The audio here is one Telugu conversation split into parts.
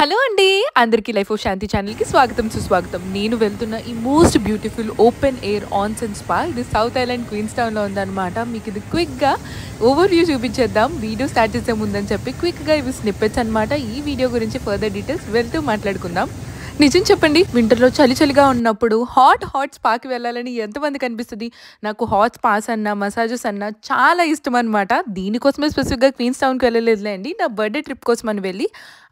హలో అండి, అందరికీ లైఫ్ ఆఫ్ శాంతి ఛానల్కి స్వాగతం సుస్వాగతం. నేను వెళ్తున్న ఈ most beautiful open air onsen spa ఇది సౌత్ ఐలాండ్ క్వీన్స్ టౌన్లో ఉందన్నమాట. మీకు ఇది క్విక్గా ఓవర్ వ్యూ చూపించేద్దాం. వీడియో స్టార్ట్ చేసే ముందని చెప్పి క్విక్గా ఇవి స్నిప్పెట్స్ అనమాట. ఈ వీడియో గురించి ఫర్దర్ డీటెయిల్స్ వెళ్తూ మాట్లాడుకుందాం. నిజం చెప్పండి, వింటర్లో చలిగా ఉన్నప్పుడు హాట్ స్పాకి వెళ్ళాలని ఎంతమందికి అనిపిస్తుంది? నాకు హాట్ స్పాస్ అన్న మసాజెస్ అన్న చాలా ఇష్టం అనమాట. దీనికోసమే స్పెసిఫిక్గా క్వీన్స్ టౌన్కి వెళ్ళలేదులే అండి, నా బర్త్డే ట్రిప్ కోసం అని వెళ్ళి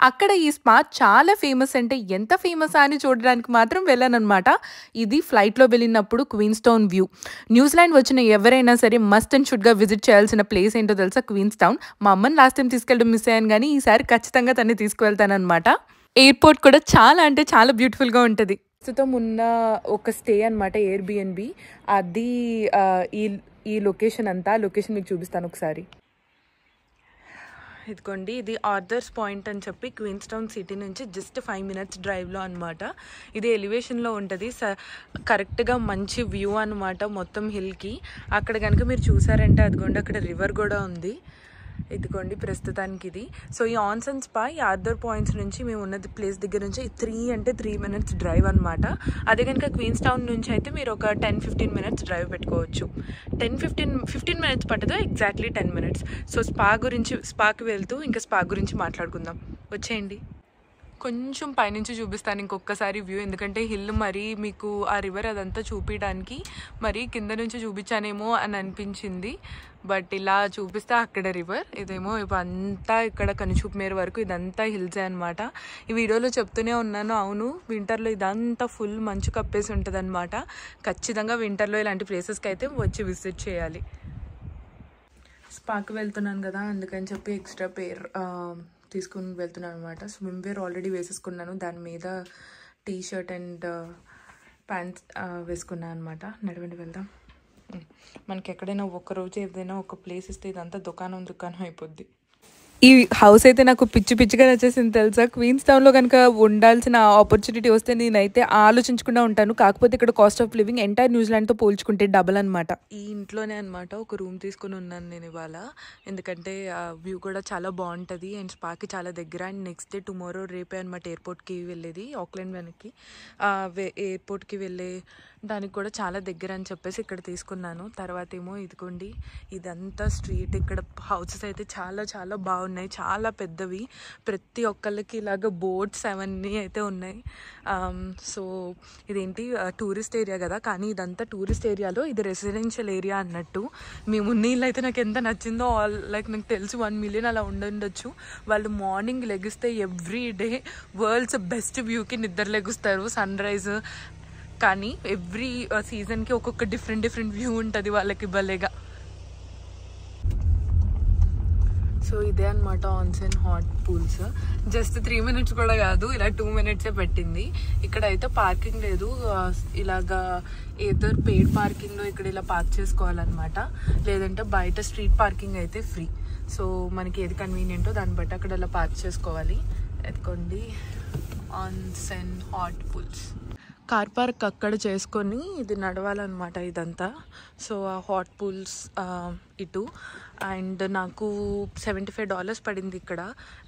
అక్కడ ఈ స్పా చాలా ఫేమస్, అంటే ఎంత ఫేమస్ అని చూడడానికి మాత్రం వెళ్ళాను అనమాట. ఇది ఫ్లైట్లో వెళ్ళినప్పుడు క్వీన్స్ టౌన్ వ్యూ. న్యూజిలాండ్ వచ్చిన ఎవరైనా సరే మస్ట్ అండ్ షుడ్గా విజిట్ చేయాల్సిన ప్లేస్ ఏంటో తెలుసా? Queenstown. మా అమ్మని లాస్ట్ టైం తీసుకెళ్ళడం మిస్ అయ్యాను, కానీ ఈసారి ఖచ్చితంగా తన్ని తీసుకువెళ్తానమాట. ఎయిర్పోర్ట్ కూడా చాలా అంటే చాలా బ్యూటిఫుల్గా ఉంటుంది. ప్రస్తుతం ఉన్న ఒక స్టే అనమాట, ఎయిర్బిఎన్బి. అది ఈ లొకేషన్ అంతా. లొకేషన్ మీకు చూపిస్తాను ఒకసారి. ఇదిగోండి, ఇది ఆర్థర్స్ పాయింట్ అని చెప్పి క్వీన్స్ టౌన్ సిటీ నుంచి జస్ట్ 5 minutes డ్రైవ్లో అనమాట. ఇది ఎలివేషన్లో ఉంటుంది. కరెక్ట్గా మంచి వ్యూ అనమాట మొత్తం హిల్కి. అక్కడ కనుక మీరు చూసారంటే అదిగోండి, అక్కడ రివర్ కూడా ఉంది. ఇదిగోండి ప్రస్తుతానికి ఇది. సో ఈ ఆన్సన్ స్పా ఈ ఆర్థర్ పాయింట్స్ నుంచి మేము ఉన్నది ప్లేస్ దగ్గర నుంచి 3 minutes డ్రైవ్ అనమాట. అదే కనుక క్వీన్స్ టౌన్ నుంచి అయితే మీరు ఒక 10-15 minutes డ్రైవ్ పెట్టుకోవచ్చు. 10-15 minutes పట్టదు, ఎగ్జాక్ట్లీ 10 minutes. సో స్పాకి వెళ్తూ ఇంకా స్పా గురించి మాట్లాడుకుందాం, వచ్చేయండి. కొంచెం పైనుంచి చూపిస్తాను ఇంకొకసారి వ్యూ, ఎందుకంటే హిల్ మరీ మీకు ఆ రివర్ అదంతా చూపించడానికి మరీ కింద నుంచి చూపించానేమో అని అనిపించింది. బట్ ఇలా చూపిస్తే అక్కడ రివర్, ఇదేమో ఇవంతా ఇక్కడ కనుచూపు మేర వరకు ఇదంతా హిల్సే అనమాట. ఈ వీడియోలో చెప్తూనే ఉన్నాను, అవును వింటర్లో ఇదంతా ఫుల్ మంచు కప్పేసి ఉంటుంది అనమాట. ఖచ్చితంగా వింటర్లో ఇలాంటి ప్లేసెస్కి అయితే వచ్చి విజిట్ చేయాలి. స్పాకి వెళ్తున్నాను కదా, అందుకని చెప్పి ఎక్స్ట్రా పేర్ తీసుకుని వెళ్తున్నాను అనమాట. స్విమ్ వేర్ ఆల్రెడీ వేసేసుకున్నాను, దాని మీద టీ-షర్ట్ అండ్ ప్యాంట్స్ వేసుకున్నాను అనమాట. నడవండి వెళ్దాం. మనకి ఎక్కడైనా ఒక్కరోజు ఏదైనా ఒక ప్లేస్ ఇస్తే ఇదంతా దుకాణం అయిపోద్ది. ఈ హౌస్ అయితే నాకు పిచ్చిగా నచ్చేసింది తెలుసా. క్వీన్స్ టౌన్లో కనుక ఉండాల్సిన ఆపర్చునిటీ వస్తే నేనైతే ఆలోచించకుండా ఉంటాను. కాకపోతే ఇక్కడ కాస్ట్ ఆఫ్ లివింగ్ ఎంటైర్ న్యూజిలాండ్తో పోల్చుకుంటే డబల్ అనమాట. ఈ ఇంట్లోనే అనమాట ఒక రూమ్ తీసుకుని ఉన్నాను నేను ఇవాళ, ఎందుకంటే వ్యూ కూడా చాలా బాగుంటుంది అండ్ స్పాకి చాలా దగ్గర. అండ్ నెక్స్ట్ డే టుమారో రేపే అనమాట ఎయిర్పోర్ట్కి వెళ్ళేది. ఆక్లాండ్ వెనక్కి ఎయిర్పోర్ట్కి వెళ్ళే దానికి కూడా చాలా దగ్గర అని చెప్పేసి ఇక్కడ తీసుకున్నాను. తర్వాత ఏమో ఇదిగోండి, ఇదంతా స్ట్రీట్. ఇక్కడ హౌసెస్ అయితే చాలా బాగున్నాయి, చాలా పెద్దవి. ప్రతి ఒక్కళ్ళకి ఇలాగ బోట్స్ అవన్నీ అయితే ఉన్నాయి. సో ఇదేంటి టూరిస్ట్ ఏరియా కదా, కానీ ఇదంతా టూరిస్ట్ ఏరియాలో ఇది రెసిడెన్షియల్ ఏరియా అన్నట్టు. మేము నీళ్ళు అయితే నాకు ఎంత నచ్చిందో, లైక్ నాకు తెలిసి 1 million అలా ఉండొచ్చు. వాళ్ళు మార్నింగ్ లెగిస్తే ఎవ్రీ డే వరల్డ్స్ బెస్ట్ వ్యూకి నిద్ర లెగుస్తారు, సన్ రైజ్. కానీ ఎవ్రీ సీజన్కి ఒక్కొక్క డిఫరెంట్ వ్యూ ఉంటుంది వాళ్ళకి భలేగా. సో ఇదే అనమాట ఆన్సెన్ హాట్ పూల్స్. జస్ట్ 3 minutes కూడా కాదు, ఇలా 2 minutes పెట్టింది. ఇక్కడ అయితే పార్కింగ్ లేదు, ఇలాగా ఏదో పెయిడ్ పార్కింగ్లో ఇక్కడ ఇలా పార్క్ చేసుకోవాలన్నమాట. లేదంటే బయట స్ట్రీట్ పార్కింగ్ అయితే ఫ్రీ. సో మనకి ఏది కన్వీనియంటో దాన్ని బట్టి అక్కడ ఇలా పార్క్ చేసుకోవాలి. ఎత్తుకోండి ఆన్సెన్ హాట్ పూల్స్. కార్ పార్క్ అక్కడ చేసుకొని ఇది నడవాలన్నమాట ఇదంతా. సో ఆ హాట్ పూల్స్ ఇటు. అండ్ నాకు $75 పడింది ఇక్కడ.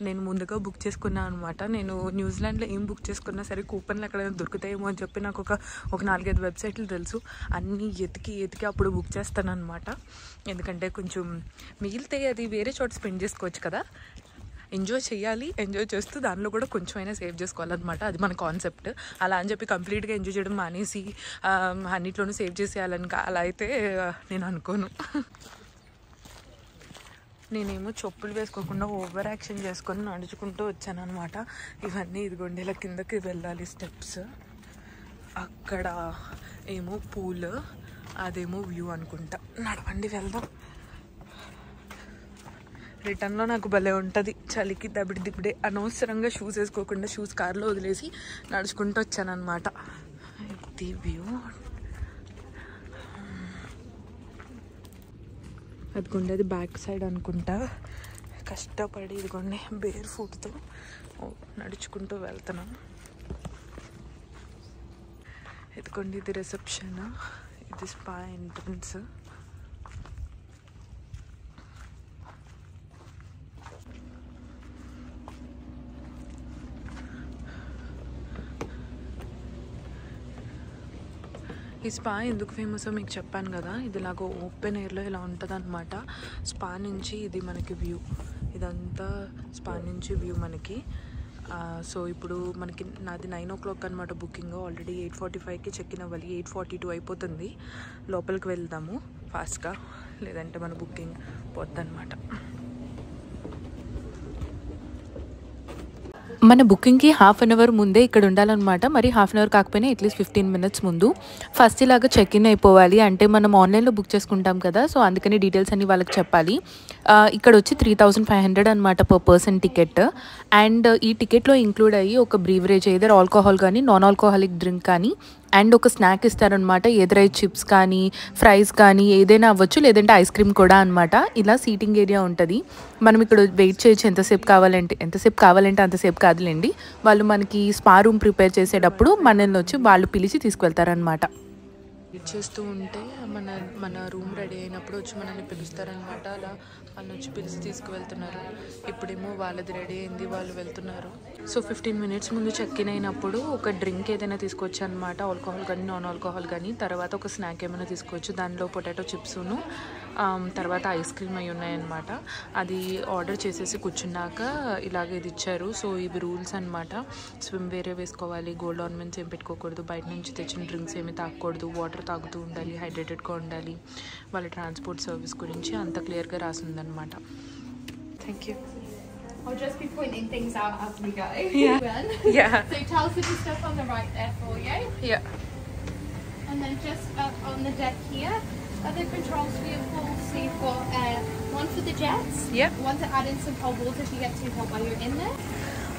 నేను ముందుగా బుక్ చేసుకున్నాను అనమాట. నేను న్యూజిలాండ్లో ఏం బుక్ చేసుకున్నా సరే కూపన్లు ఎక్కడైనా దొరుకుతాయేమో అని చెప్పి నాకు ఒక 4-5 వెబ్సైట్లు తెలుసు. అన్నీ ఎతికి అప్పుడు బుక్ చేస్తాను అనమాట. ఎందుకంటే కొంచెం మిగిలితే అది వేరే చోట స్పెండ్ చేసుకోవచ్చు కదా. ఎంజాయ్ చేయాలి, ఎంజాయ్ చేస్తూ దానిలో కూడా కొంచెం అయినా సేవ్ చేసుకోవాలన్నమాట. అది మన కాన్సెప్ట్. అలా అని చెప్పి కంప్లీట్గా ఎంజాయ్ చేయడం మానేసి అన్నిట్లోనూ సేవ్ చేసేయాలని అలా అయితే నేను అనుకోను. నేనేమో చెప్పులు వేసుకోకుండా ఓవర్ యాక్షన్ చేసుకొని నడుచుకుంటూ వచ్చాను అనమాట. ఇవన్నీ ఇదిగోండి ఇలా కిందకి వెళ్ళాలి స్టెప్స్. అక్కడ ఏమో పూల్, అదేమో వ్యూ అనుకుంటా. నడవండి వెళ్దాం. రిటర్న్లో నాకు భలే ఉంటుంది, చలికి దబిడిదిబ్బడే అనవసరంగా షూస్ వేసుకోకుండా షూస్ కార్లో వదిలేసి నడుచుకుంటూ వచ్చాను అనమాట. ఇది వ్యూ. అదిగోండి అది బ్యాక్ సైడ్ అనుకుంటా. కష్టపడి ఇదిగోండి బేర్ ఫుట్తో నడుచుకుంటూ వెళ్తున్నాం. ఇదిగోండి ఇది రిసెప్షన్, ఇది స్పా ఎంట్రన్స్. ఈ స్పా ఎందుకు ఫేమసో మీకు చెప్పాను కదా, ఇది ఇలాగో ఓపెన్ ఎయిర్లో ఇలా ఉంటుంది అనమాట. స్పా నుంచి ఇది మనకి వ్యూ, ఇదంతా స్పా నుంచి వ్యూ మనకి. సో ఇప్పుడు మనకి నాది 9 o'clock అనమాట బుకింగ్. ఆల్రెడీ 8:45కి చెక్ ఇన్ అవ్వాలి, 8:42 అయిపోతుంది. లోపలికి వెళ్దాము ఫాస్ట్గా, లేదంటే మన బుకింగ్ పోద్ది అనమాట. మన బుకింగ్కి 1/2 hour ముందే ఇక్కడ ఉండాలన్నమాట. మరి 1/2 hour కాకపోయినా అట్లీస్ట్ 15 minutes ముందు ఫస్ట్ ఇలాగా చెక్ ఇన్ అయిపోవాలి. అంటే మనం ఆన్లైన్లో బుక్ చేసుకుంటాం కదా, సో అందుకని డీటెయిల్స్ అన్ని వాళ్ళకి చెప్పాలి. ఇక్కడ వచ్చి 3,500 అనమాట పర్ పర్సన్ టికెట్. అండ్ ఈ టికెట్లో ఇంక్లూడ్ అయ్యి ఒక బ్రీవరేజ్, ఏదర్ ఆల్కహాల్ కానీ నాన్ ఆల్కహాలిక్ డ్రింక్ కానీ, అండ్ ఒక స్నాక్ ఇస్తారనమాట. ఎదురై చిప్స్ కానీ ఫ్రైస్ కానీ ఏదైనా అవ్వచ్చు, లేదంటే ఐస్ క్రీమ్ కూడా అనమాట. ఇలా సీటింగ్ ఏరియా ఉంటుంది. మనం ఇక్కడ వెయిట్ చేయొచ్చు ఎంతసేపు కావాలంటే అంతసేపు కాదులేండి. వాళ్ళు మనకి స్పా రూమ్ ప్రిపేర్ చేసేటప్పుడు మనల్ని వచ్చి వాళ్ళు పిలిచి తీసుకువెళ్తారనమాట. వెయిట్ చేస్తూ ఉంటే మన రూమ్ రెడీ అయినప్పుడు వచ్చి మనల్ని పిలుస్తారనమాట. అలా వాళ్ళని వచ్చి పిలిచి తీసుకువెళ్తున్నారు. ఇప్పుడేమో వాళ్ళది రెడీ అయింది, వాళ్ళు వెళ్తున్నారు. సో 15 minutes ముందు చెక్ ఇన్ అయినప్పుడు ఒక డ్రింక్ ఏదైనా తీసుకోవచ్చు అనమాట, ఆల్కహాల్ కానీ నాన్ ఆల్కహాల్ కానీ. తర్వాత ఒక స్నాక్ ఏమైనా తీసుకోవచ్చు, దానిలో పొటాటో చిప్స్ను తర్వాత ఐస్ క్రీమ్ అవి ఉన్నాయన్నమాట. అది ఆర్డర్ చేసేసి కూర్చున్నాక ఇలాగ ఇది ఇచ్చారు. సో ఇవి రూల్స్ అనమాట. స్విమ్ వేరే వేసుకోవాలి, గోల్డ్ ఆర్నమెంట్స్ ఏం పెట్టుకోకూడదు, బయట నుంచి తెచ్చిన డ్రింక్స్ ఏమి తాగకూడదు, వాటర్ తాగుతూ ఉండాలి, హైడ్రేటెడ్గా ఉండాలి. వాళ్ళ ట్రాన్స్పోర్ట్ సర్వీస్ గురించి అంత క్లియర్గా రాసిందనమాట. Thank you. I'll just be pointing things out as we go. Yeah. Yeah. So Charles will just step on the right there for you. Yeah. And then just up on the deck here, other controls for your pool. So you've got one for the jets. Yeah. One to add in some cold water if you get too hot while you're in there.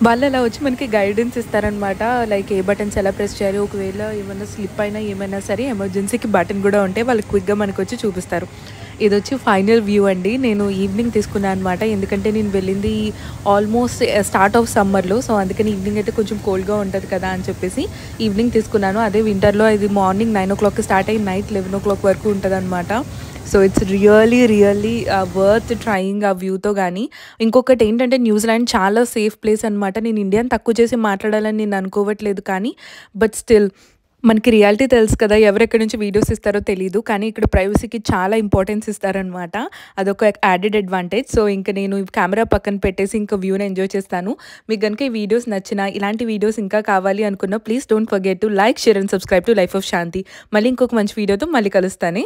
వాళ్ళు అలా వచ్చి మనకి గైడెన్స్ ఇస్తారనమాట. లైక్ ఏ బటన్స్ ఎలా ప్రెస్ చేయాలి, ఒకవేళ ఏమైనా స్లిప్ అయినా ఏమైనా సరే ఎమర్జెన్సీకి బటన్ కూడా ఉంటే వాళ్ళు క్విక్గా మనకు వచ్చి చూపిస్తారు. ఇది వచ్చి ఫైనల్ వ్యూ అండి. నేను ఈవినింగ్ తీసుకున్నాను అనమాట, ఎందుకంటే నేను వెళ్ళింది ఆల్మోస్ట్ స్టార్ట్ ఆఫ్ సమ్మర్లో. సో అందుకని ఈవినింగ్ అయితే కొంచెం కోల్డ్గా ఉంటుంది కదా అని చెప్పేసి ఈవినింగ్ తీసుకున్నాను. అదే వింటర్లో ఇది మార్నింగ్ 9 o'clock స్టార్ట్ అయ్యి నైట్ 11 o'clock వరకు ఉంటుంది అనమాట. So it's really worth trying ఆ వ్యూతో. కానీ ఇంకొకటి ఏంటంటే న్యూజిలాండ్ చాలా సేఫ్ ప్లేస్ అనమాట. నేను ఇండియాని తక్కువ చేసి మాట్లాడాలని నేను అనుకోవట్లేదు, కానీ బట్ స్టిల్ మనకి రియాలిటీ తెలుసు కదా, ఎవరెక్కడి నుంచి వీడియోస్ ఇస్తారో తెలీదు, కానీ ఇక్కడ ప్రైవసీకి చాలా ఇంపార్టెన్స్ ఇస్తారనమాట. అదొక యాడెడ్ అడ్వాంటేజ్. సో ఇంకా నేను కెమెరా పక్కన పెట్టేసి ఇంకా వ్యూని ఎంజాయ్ చేస్తాను. మీకు కనుక ఈ వీడియోస్ నచ్చినా, ఇలాంటి వీడియోస్ ఇంకా కావాలి అనుకున్నా, please don't forget to like, share and subscribe to life of Shanti. మళ్ళీ ఇంకొక మంచి వీడియోతో మళ్ళీ కలుస్తానే.